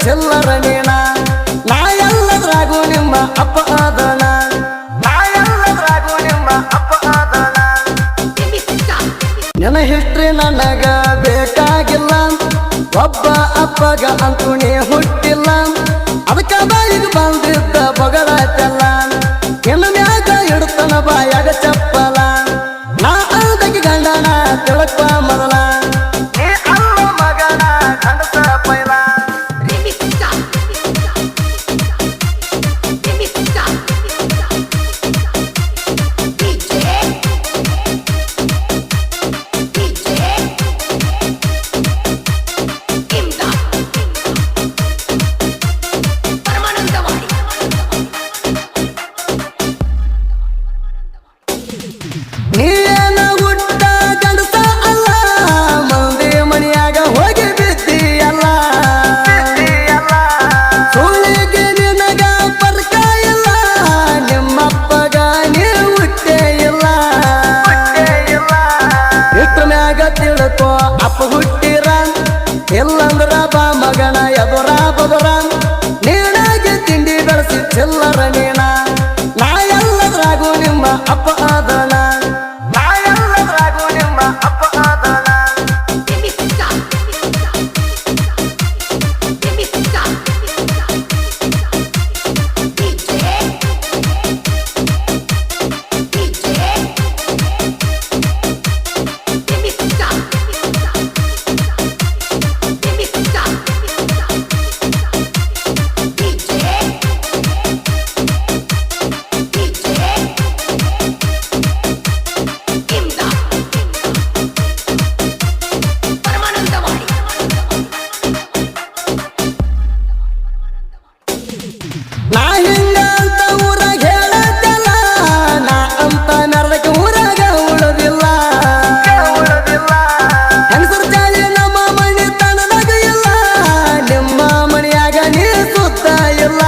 ಚಿಲ್ಲರ ನೀನ ನಾ ಎಲ್ಲದ್ರಾಗೂ ನಿಮ್ಮ ಅಪ್ಪ ಆದಣ ನಾ ಎಲ್ಲದ್ರಾಗೂ ನಿಮ್ಮ ಅಪ್ಪ ಆದಣ ನಿನ್ನ ಹಿಸ್ಟ್ರಿ ನನಗ ಬೇಕಾಗಿಲ್ಲ ಒಬ್ಬ ಅಪ್ಪಗ ಅಂತೂ ನೀ ಹುಟ್ಟಿಲ್ಲ ಅದಕ್ಕ ಬಾಯಿಗೆ ಬಂದಿದ್ದ ಬೊಗಳಾಯ್ತಲ್ಲ ಇನ್ನು ಮ್ಯಾಗ ಇಡ್ತನ ಬಾಯಾಗ ಚಪ್ಪಲ ನಾ ಅದಕ್ಕೆ ಗಂಡನ ತಿಳಕ ಮೊದಲ ನೀ ಅಲ್ಲ ಮಗನ ಗಂಡಸ ಪೈಲ ನೀನ ಹುಟ್ಟ ಗಂಡಸ ಅಲ್ಲ ಮಂದಿ ಮನಿಯಾಗ ಹೋಗಿ ಬಿದ್ದೀಯಲ್ಲ ಸುಳಿಗೆ ನಿನಗ ಪರ್ಕ ಇಲ್ಲ ನಿಮ್ಮಪ್ಪಗ ನೀ ಹುಟ್ಟೇ ಇಲ್ಲ ಇಷ್ಟ್ರ ಮ್ಯಾಗ ತಿಳ್ಕೋ ಅಪ್ಪ ಹುಟ್ಟಿರ ಇಲ್ಲಂದ್ರ ಬಾ ಮಗನ ಎದುರ ಬದುರ ನೀನಾಗೆ ತಿಂಡಿ ಬೆಳೆಸಿ ಚಿಲ್ಲರ ನೀನ ನಾ ಎಲ್ಲದ್ರಾಗೂ ನಿಮ್ಮ ಅಪ್ಪ ಆದಣ ನಾ ಎಲ್ಲದ್ರಾಗೂ ನಿಮ್ಮ ಅಪ್ಪ ಆದಣ ನಾ ಹಿಂಗ ಅಂತ ಊರಾಗ ಹೇಳತ್ತಲ್ಲ ನಾ ಅಂತ ನರಕ ಊರಾಗ ಉಳದಿಲ್ಲ ಹೆಂಗಸರ ಚಾಳಿ ನಮ್ಮ ಮನೆ ತನದಾಗ ಇಲ್ಲ ನಿಮ್ಮ ಮನೆಯಾಗ ನೀ ಸುತ್ತ ಇಲ್ಲ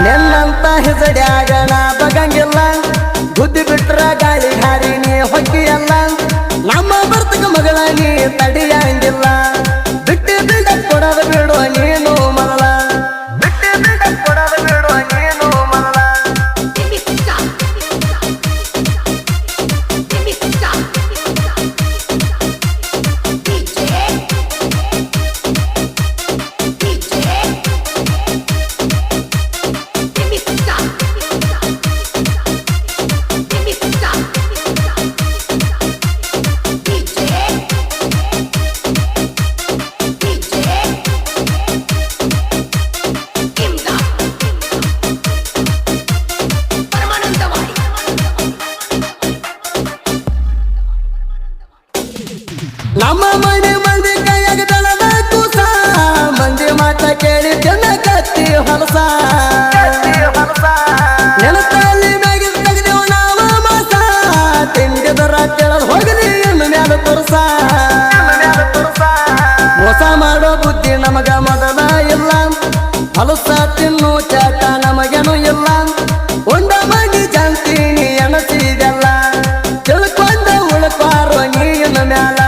ನಿನ್ನಂತ ಹೆಸಡ್ಯಾಗ ನಾ ಬಗಂಗಿಲ್ಲ ಬುದ್ಧಿ ಬಿಟ್ರ ಗಾಳಿ ಹಾರಿ ನೀ ಹೊಕ್ಕಿಯಲ್ಲ ನಮ್ಮ ಬರ್ತಕ ಮಗಳ ನೀ ತಡಿಯಂಗಿಲ್ಲ ಬಿಟ್ಟು ಬಿಡ ಕೊಡದ ಬಿಡುವ ನೀನು ಮೊದಲ ನಮ್ಮ ಮನೆ ಮಂದಿ ಕೈಯಾಗ ದಳದ ಕೂಸ ಮಂದಿ ಮಾತ ಕೇಳಿ ಜನ ಕತ್ತಿ ಹೊಲಸ ನೆನಪಲ್ಲಿ ಮ್ಯಾಗಿನ ತೆಗೆದೇವು ನಾವ ಮಾಸ ತಿಂಡಿದರ ಕೇಳಲ್ ಹೋಗಲಿ ಇನ್ನು ಮ್ಯಾಲ ತೋರ್ಸ ಮೋಸ ಮಾಡೋ ಬುದ್ಧಿ ನಮಗ ಮೊದಲ ಇಲ್ಲ ಹೊಲಸ ತಿನ್ನು ಚಾಟ ನಮಗೇನು ಇಲ್ಲ ಒಂದ ಮಂದಿ ಜಾಂತೀನಿ ಎಣಸಿದೆಲ್ಲ ತಿಳ್ಕೊಂಡ ಉಳ್ಪಾರೋ ನೀನ ಮ್ಯಾಲ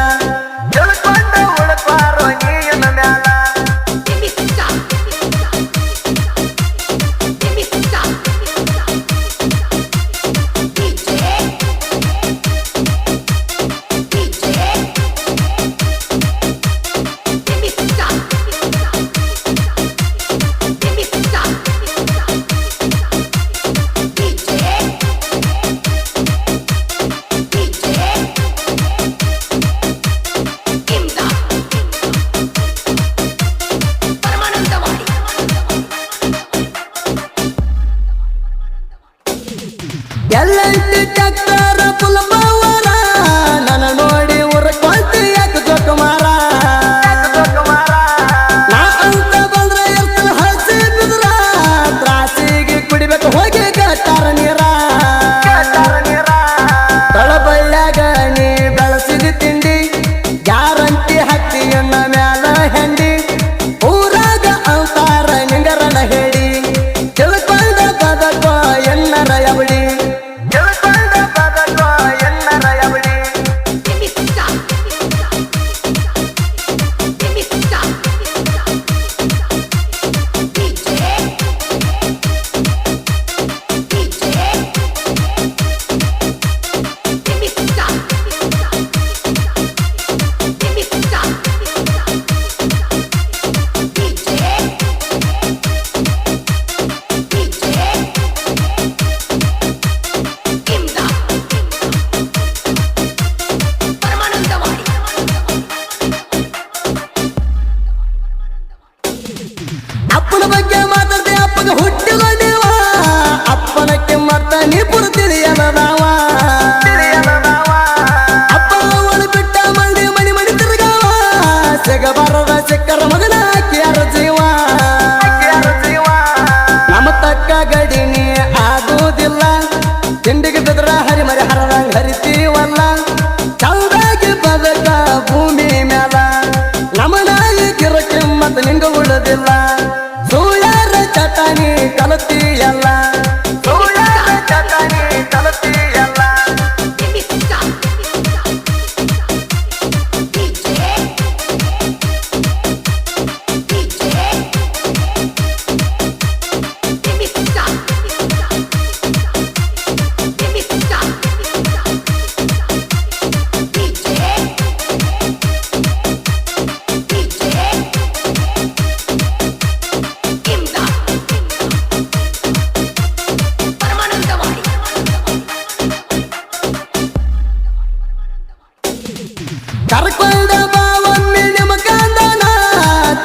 ಮಾಡ ಬಾವಮ್ಮಿ ನಿಮ್ಮ ಕಂದನ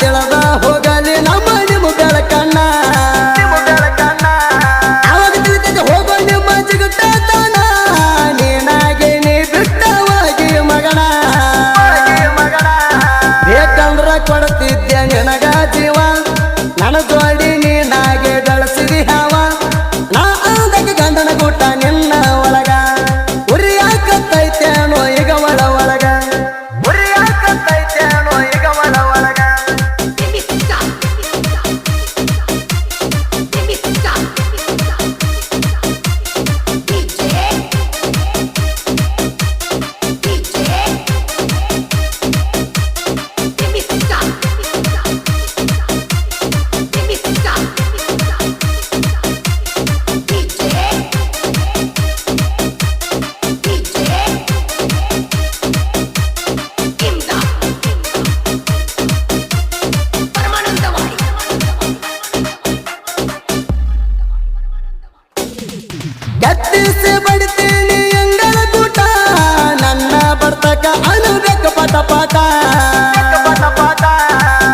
ತಿಳದ ಹೋಗಲಿ ನಮ್ಮ ನಿಮ್ಮ ಬೆಳಕಣ್ಣ ಅವಾಗ ತಿಳಿತೈತೆ ಹೋಗೋ ನಿಮ್ಮ ಜಿಗುತ್ತಾನ ನೀನಾಗೆ ನೀ ಬಿಟ್ಟವಾಗಿ ಮಗನ ಬೇಕಂದ್ರ ಕೊಡ್ತಿದ್ದೆ ನಿನಗ ಜೀವ ನನ್ನ ಜೋಡಿ ನೀನಾಗೆ ಬೆಳೆಸಿದಿ ಹಾವ ನಾ ಅಂದಕ್ಕೆ ಗಂಡನ ಗೂಟ ನಿನ್ನ ಒಳಗ ಉರಿಯಾಕತ್ತೈತೇನೋ ಈಗ ಒಳ ಒಳಗ ಉರಿಯಾಕತ್ತೈತೇನೋ ಈಗ ಒಳ ಒಳಗ ಕತ್ತಿಸಿ ಬಡಿತೀನಿ ಎಂಗಳ ಕೂಟ ನನ್ನ ಬರ್ತಕ ಅನುಬೇಕ ಪಟ ಪಾಟ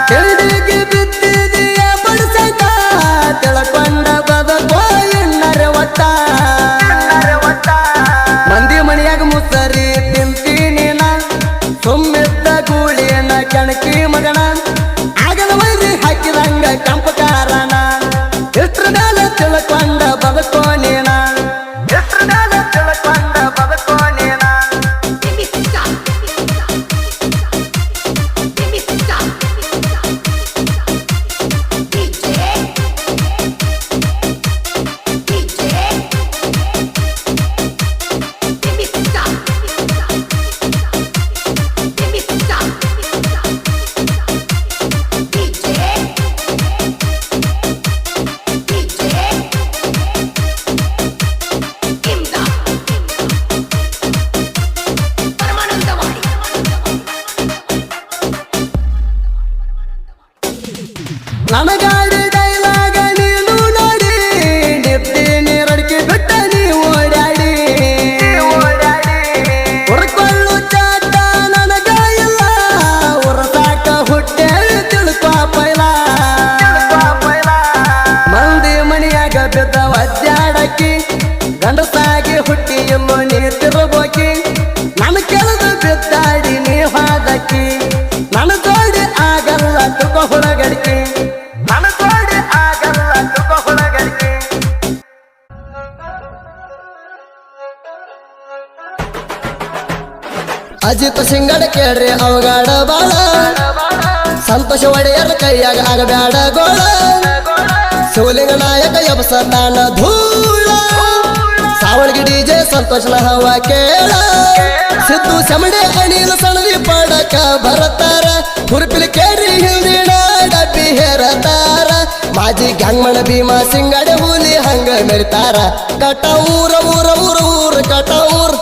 ತಿಳಿದಿಗೆ ಬಿತ್ತಿದೀಯ ಬಡಿಸಕ ತಿಳ್ಕೊಂಡ ಬದಕೋ ಎನ್ನರೆ ಒಟ್ಟ ಮಂದಿ ಮನೆಯಾಗ ಮುಸರಿ ತಿಂತೀನಿ ನಾ ಸುಮ್ಮಿದ್ದ ಗೂಳಿನ ಕೆಣಕಿ ಮಗನ ಆಗದ ವೈರಿ ಹಾಕಿದಂಗ ಕಂಪ ಕಾರಣ ಇಷ್ಟ್ರ ಮೇಲೆ ತಿಳ್ಕೊಂಡ ಬದಕೋ ನೀನ ನನಗಾಡಿ ಡೈಲಾಗ ನೀನು ನೋಡಿ ನಿತ್ತಿ ನೀರಡಿಕೆ ಬಿಟ್ಟ ನೀ ಓಡಾಡಿ ಹುರ್ಕೊಳ್ಳು ಚಾಟ ನನಗ ಇಲ್ಲ ಉರಸಾಕ ಹುಟ್ಟೆ ತಿಳ್ಕೊ ಪೈಲ ಮಂದಿ ಮನೆಯಾಗ ಬಿದ್ದ ಒದ್ದಾಡಕ್ಕಿ ಗಂಡಸಾಗಿ ಹುಟ್ಟಿ ಎಲ್ಲೋ ನೀ ತಿರುಗೋಕಿ ನನ್ನ ಕೆಳದು ಬಿದ್ದಾಡಿ ನೀ ಹಾದಕ್ಕಿ ನನ್ನ ಜೋಡಿ ಆಗಲ್ಲ ತುಕ ಹುಳಗಡಿಕೆ ಅಜಿತ್ ಸಿಂಗಡ ಕೇಳ್ರಿ ಅವಗಾಡ ಬಾಳ ಸಂತೋಷ ಒಡೆಯರ ಕೈಯಾಗ ಆಗಬ್ಯಾಡ ಗೋಳ ಶಿವಲಿಂಗ ನಾಯಕ ಎಬಸತಾನ ಧೂಳ ಸಾವಳ್ಗಿ ಡಿಜೆ ಸಂತೋಷನ ಹವ ಕೇಳ ಸಿದ್ದು ಸಮಡೆ ಅನಿಲ ಸಣದಿ ಪಡಕ ಬರತಾರ ಹುರುಪಿಲಿ ಕೇರಿ ಹಿಂದಿನ ಡಬ್ಬಿ ಹೇರತಾರ ಮಾಜಿ ಗ್ಯಾಂಗ್ಮಣ ಭೀಮಾ ಸಿಂಗಡೆ ಹುಲಿ ಹಂಗ ಮೆರಿತಾರ ಕಟ ಊರ ಊರ ಊರ ಊರ ಕಟ ಊರ್